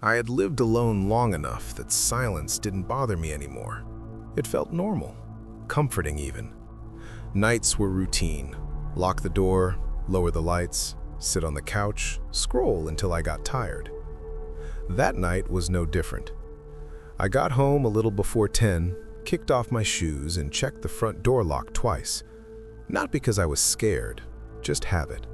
I had lived alone long enough that silence didn't bother me anymore. It felt normal, comforting even. Nights were routine. Lock the door, lower the lights, sit on the couch, scroll until I got tired. That night was no different. I got home a little before 10, kicked off my shoes, and checked the front door lock twice. Not because I was scared, just habit.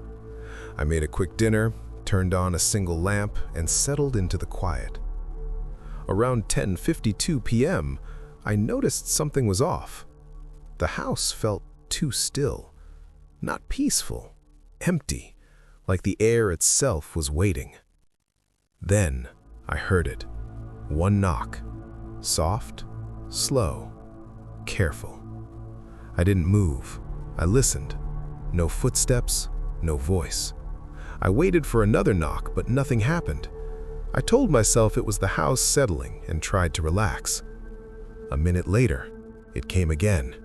I made a quick dinner, turned on a single lamp, and settled into the quiet. Around 10:52 p.m., I noticed something was off. The house felt too still. Not peaceful, empty, like the air itself was waiting. Then I heard it. One knock. Soft, slow, careful. I didn't move. I listened. No footsteps, no voice. I waited for another knock, but nothing happened. I told myself it was the house settling and tried to relax. A minute later, it came again.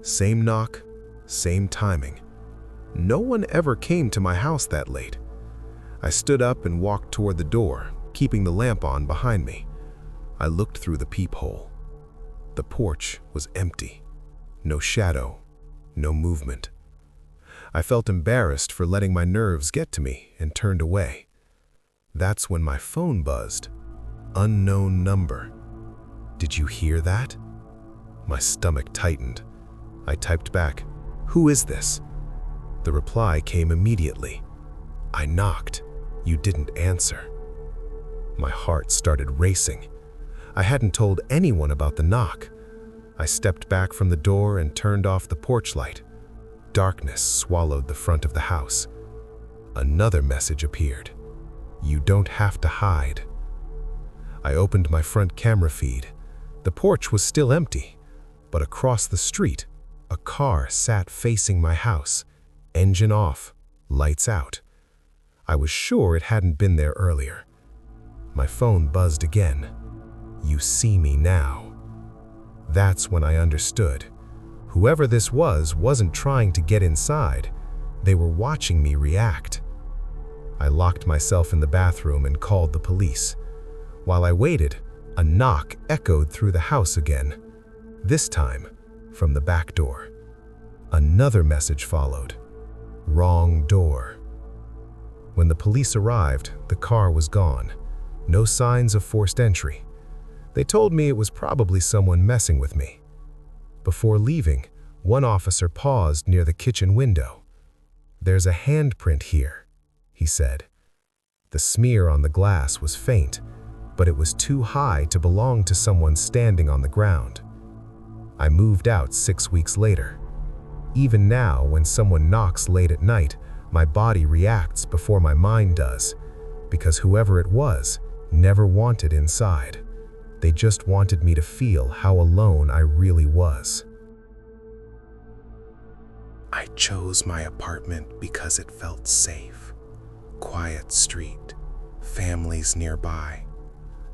Same knock, same timing. No one ever came to my house that late. I stood up and walked toward the door, keeping the lamp on behind me. I looked through the peephole. The porch was empty. No shadow, no movement. I felt embarrassed for letting my nerves get to me and turned away. That's when my phone buzzed. Unknown number. Did you hear that? My stomach tightened. I typed back, "Who is this?" The reply came immediately. "I knocked. You didn't answer." My heart started racing. I hadn't told anyone about the knock. I stepped back from the door and turned off the porch light. Darkness swallowed the front of the house. Another message appeared. "You don't have to hide." I opened my front camera feed. The porch was still empty, but across the street, a car sat facing my house, engine off, lights out. I was sure it hadn't been there earlier. My phone buzzed again. "You see me now." That's when I understood. Whoever this was wasn't trying to get inside. They were watching me react. I locked myself in the bathroom and called the police. While I waited, a knock echoed through the house again, this time from the back door. Another message followed. "Wrong door." When the police arrived, the car was gone. No signs of forced entry. They told me it was probably someone messing with me. Before leaving, one officer paused near the kitchen window. "There's a handprint here," he said. The smear on the glass was faint, but it was too high to belong to someone standing on the ground. I moved out 6 weeks later. Even now, when someone knocks late at night, my body reacts before my mind does, because whoever it was never wanted inside. They just wanted me to feel how alone I really was. I chose my apartment because it felt safe. Quiet street, families nearby.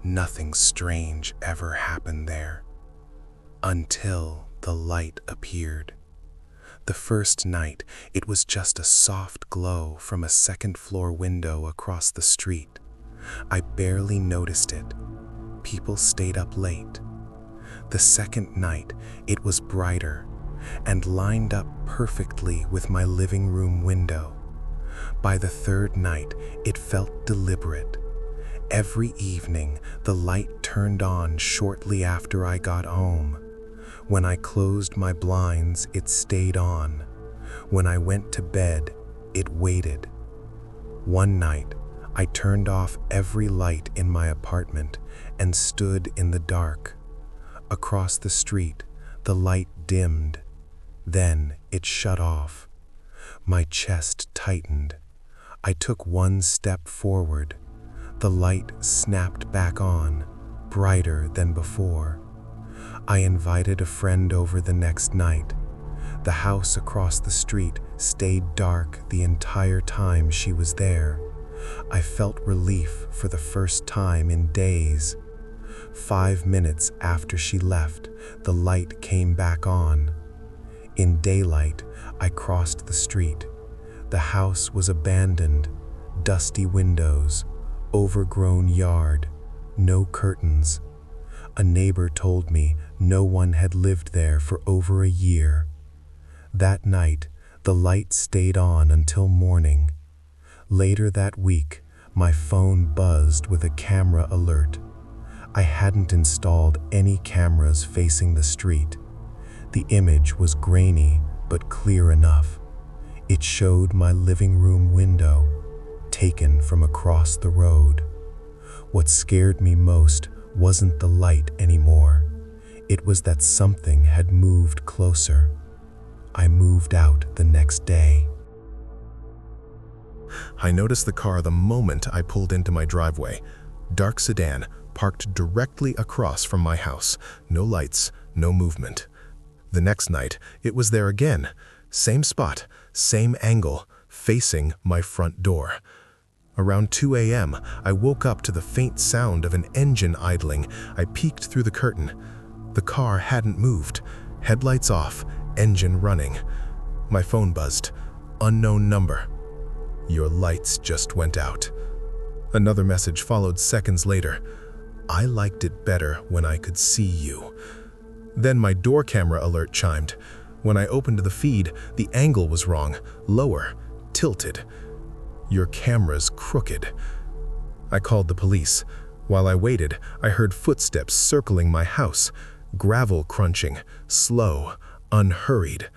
Nothing strange ever happened there. Until the light appeared. The first night, it was just a soft glow from a second-floor window across the street. I barely noticed it. People stayed up late. The second night, it was brighter and lined up perfectly with my living room window. By the third night, it felt deliberate. Every evening, the light turned on shortly after I got home. When I closed my blinds, it stayed on. When I went to bed, it waited. One night, I turned off every light in my apartment and stood in the dark. Across the street, the light dimmed. Then it shut off. My chest tightened. I took one step forward. The light snapped back on, brighter than before. I invited a friend over the next night. The house across the street stayed dark the entire time she was there. I felt relief for the first time in days. 5 minutes after she left, the light came back on. In daylight, I crossed the street. The house was abandoned, dusty windows, overgrown yard, no curtains. A neighbor told me no one had lived there for over a year. That night, the light stayed on until morning. Later that week, my phone buzzed with a camera alert. I hadn't installed any cameras facing the street. The image was grainy but clear enough. It showed my living room window, taken from across the road. What scared me most wasn't the light anymore. It was that something had moved closer. I moved out the next day. I noticed the car the moment I pulled into my driveway. Dark sedan, parked directly across from my house. No lights, no movement. The next night, it was there again. Same spot, same angle, facing my front door. Around 2 a.m., I woke up to the faint sound of an engine idling. I peeked through the curtain. The car hadn't moved. Headlights off, engine running. My phone buzzed. Unknown number. Your lights just went out. Another message followed seconds later. I liked it better when I could see you. Then my door camera alert chimed. When I opened the feed, the angle was wrong, lower, tilted. Your camera's crooked. I called the police. While I waited, I heard footsteps circling my house, gravel crunching, slow, unhurried.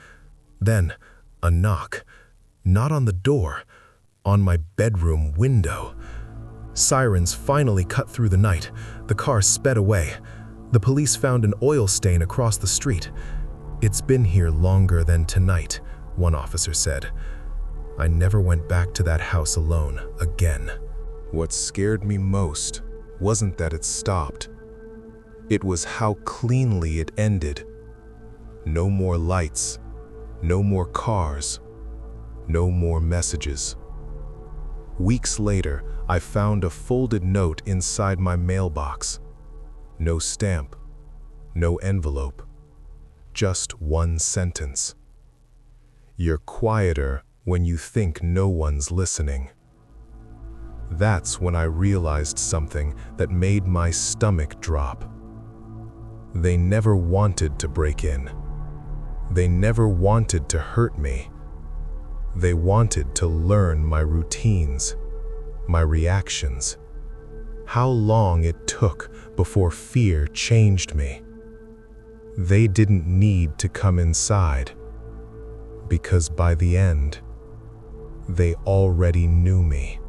Then, a knock. Not on the door, on my bedroom window. Sirens finally cut through the night. The car sped away. The police found an oil stain across the street. It's been here longer than tonight, one officer said. I never went back to that house alone again. What scared me most wasn't that it stopped. It was how cleanly it ended. No more lights, no more cars, no more messages. Weeks later, I found a folded note inside my mailbox. No stamp, no envelope, just one sentence. You're quieter when you think no one's listening. That's when I realized something that made my stomach drop. They never wanted to break in. They never wanted to hurt me. They wanted to learn my routines, my reactions, how long it took before fear changed me. They didn't need to come inside, because by the end, they already knew me.